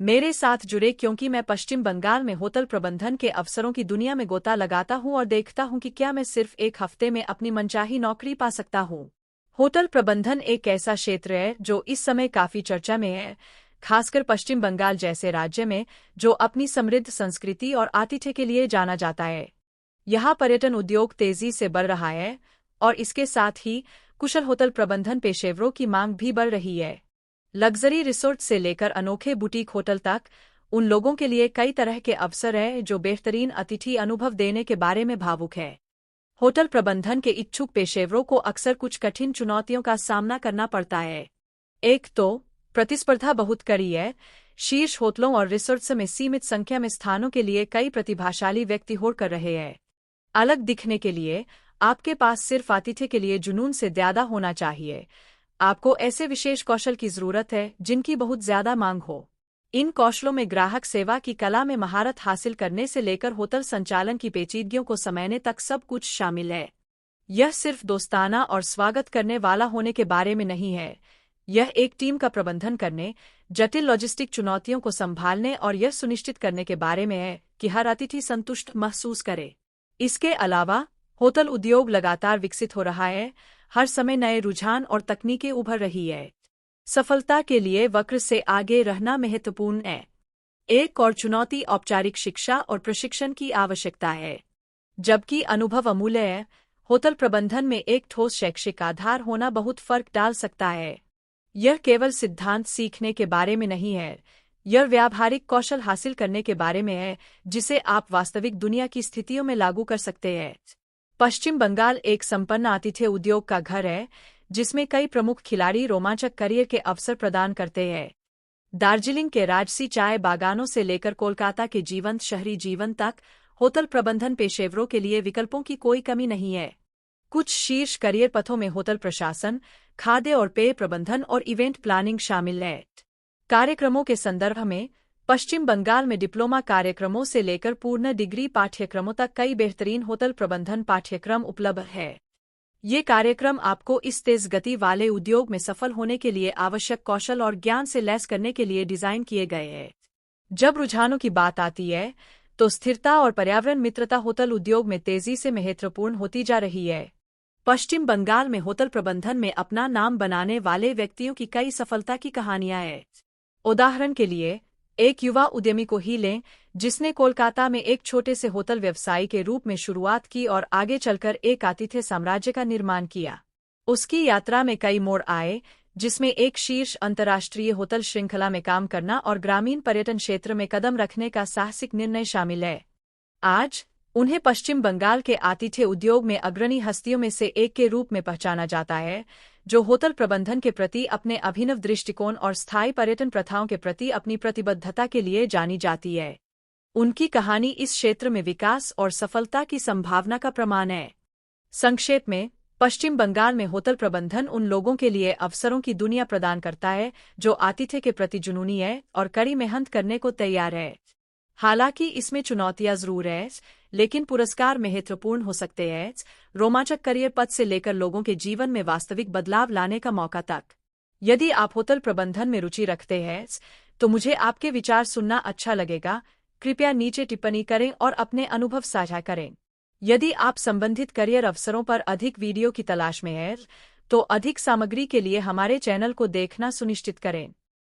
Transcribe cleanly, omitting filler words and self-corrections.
मेरे साथ जुड़े क्योंकि मैं पश्चिम बंगाल में होटल प्रबंधन के अवसरों की दुनिया में गोता लगाता हूं और देखता हूं कि क्या मैं सिर्फ एक हफ्ते में अपनी मनचाही नौकरी पा सकता हूं। होटल प्रबंधन एक ऐसा क्षेत्र है जो इस समय काफी चर्चा में है, खासकर पश्चिम बंगाल जैसे राज्य में जो अपनी समृद्ध संस्कृति और आतिथ्य के लिए जाना जाता है। यहाँ पर्यटन उद्योग तेजी से बढ़ रहा है और इसके साथ ही कुशल होटल प्रबंधन पेशेवरों की मांग भी बढ़ रही है। लग्जरी रिसोर्ट से लेकर अनोखे बुटीक होटल तक उन लोगों के लिए कई तरह के अवसर हैं जो बेहतरीन अतिथि अनुभव देने के बारे में भावुक है। होटल प्रबंधन के इच्छुक पेशेवरों को अक्सर कुछ कठिन चुनौतियों का सामना करना पड़ता है। एक तो प्रतिस्पर्धा बहुत कड़ी है। शीर्ष होटलों और रिसोर्ट्स में सीमित संख्या में स्थानों के लिए कई प्रतिभाशाली व्यक्ति होड़ कर रहे हैं। अलग दिखने के लिए आपके पास सिर्फ आतिथ्य के लिए जुनून से ज्यादा होना चाहिए। आपको ऐसे विशेष कौशल की जरूरत है जिनकी बहुत ज्यादा मांग हो। इन कौशलों में ग्राहक सेवा की कला में महारत हासिल करने से लेकर होटल संचालन की पेचीदगियों को समझने तक सब कुछ शामिल है। यह सिर्फ दोस्ताना और स्वागत करने वाला होने के बारे में नहीं है। यह एक टीम का प्रबंधन करने, जटिल लॉजिस्टिक चुनौतियों को संभालने और यह सुनिश्चित करने के बारे में है कि हर अतिथि संतुष्ट महसूस करे। इसके अलावा होटल उद्योग लगातार विकसित हो रहा है। हर समय नए रुझान और तकनीकें उभर रही है। सफलता के लिए वक्र से आगे रहना महत्वपूर्ण है। एक और चुनौती औपचारिक शिक्षा और प्रशिक्षण की आवश्यकता है। जबकि अनुभव अमूल्य है, होटल प्रबंधन में एक ठोस शैक्षिक आधार होना बहुत फर्क डाल सकता है। यह केवल सिद्धांत सीखने के बारे में नहीं है, यह व्यावहारिक कौशल हासिल करने के बारे में है जिसे आप वास्तविक दुनिया की स्थितियों में लागू कर सकते हैं। पश्चिम बंगाल एक संपन्न आतिथ्य उद्योग का घर है जिसमें कई प्रमुख खिलाड़ी रोमांचक करियर के अवसर प्रदान करते हैं। दार्जिलिंग के राजसी चाय बागानों से लेकर कोलकाता के जीवंत शहरी जीवन तक होटल प्रबंधन पेशेवरों के लिए विकल्पों की कोई कमी नहीं है। कुछ शीर्ष करियर पथों में होटल प्रशासन, खाद्य और पेय प्रबंधन और इवेंट प्लानिंग शामिल है। कार्यक्रमों के संदर्भ में पश्चिम बंगाल में डिप्लोमा कार्यक्रमों से लेकर पूर्ण डिग्री पाठ्यक्रमों तक कई बेहतरीन होटल प्रबंधन पाठ्यक्रम उपलब्ध है। ये कार्यक्रम आपको इस तेज गति वाले उद्योग में सफल होने के लिए आवश्यक कौशल और ज्ञान से लैस करने के लिए डिजाइन किए गए हैं। जब रुझानों की बात आती है तो स्थिरता और पर्यावरण मित्रता होटल उद्योग में तेजी से महत्वपूर्ण होती जा रही है। पश्चिम बंगाल में होटल प्रबंधन में अपना नाम बनाने वाले व्यक्तियों की कई सफलता की कहानियां हैं। उदाहरण के लिए एक युवा उद्यमी को ही लें जिसने कोलकाता में एक छोटे से होटल व्यवसायी के रूप में शुरुआत की और आगे चलकर एक आतिथ्य साम्राज्य का निर्माण किया। उसकी यात्रा में कई मोड़ आए जिसमें एक शीर्ष अंतर्राष्ट्रीय होटल श्रृंखला में काम करना और ग्रामीण पर्यटन क्षेत्र में कदम रखने का साहसिक निर्णय शामिल है। आज उन्हें पश्चिम बंगाल के आतिथ्य उद्योग में अग्रणी हस्तियों में से एक के रूप में पहचाना जाता है जो होटल प्रबंधन के प्रति अपने अभिनव दृष्टिकोण और स्थायी पर्यटन प्रथाओं के प्रति अपनी प्रतिबद्धता के लिए जानी जाती है। उनकी कहानी इस क्षेत्र में विकास और सफलता की संभावना का प्रमाण है। संक्षेप में, पश्चिम बंगाल में होटल प्रबंधन उन लोगों के लिए अवसरों की दुनिया प्रदान करता है जो आतिथ्य के प्रति जुनूनी है और कड़ी मेहनत करने को तैयार है। हालांकि इसमें चुनौतियां जरूर हैं, लेकिन पुरस्कार महत्वपूर्ण हो सकते हैं, रोमांचक करियर पथ से लेकर लोगों के जीवन में वास्तविक बदलाव लाने का मौका तक। यदि आप होटल प्रबंधन में रुचि रखते हैं तो मुझे आपके विचार सुनना अच्छा लगेगा। कृपया नीचे टिप्पणी करें और अपने अनुभव साझा करें। यदि आप संबंधित करियर अवसरों पर अधिक वीडियो की तलाश में हैं तो अधिक सामग्री के लिए हमारे चैनल को देखना सुनिश्चित करें।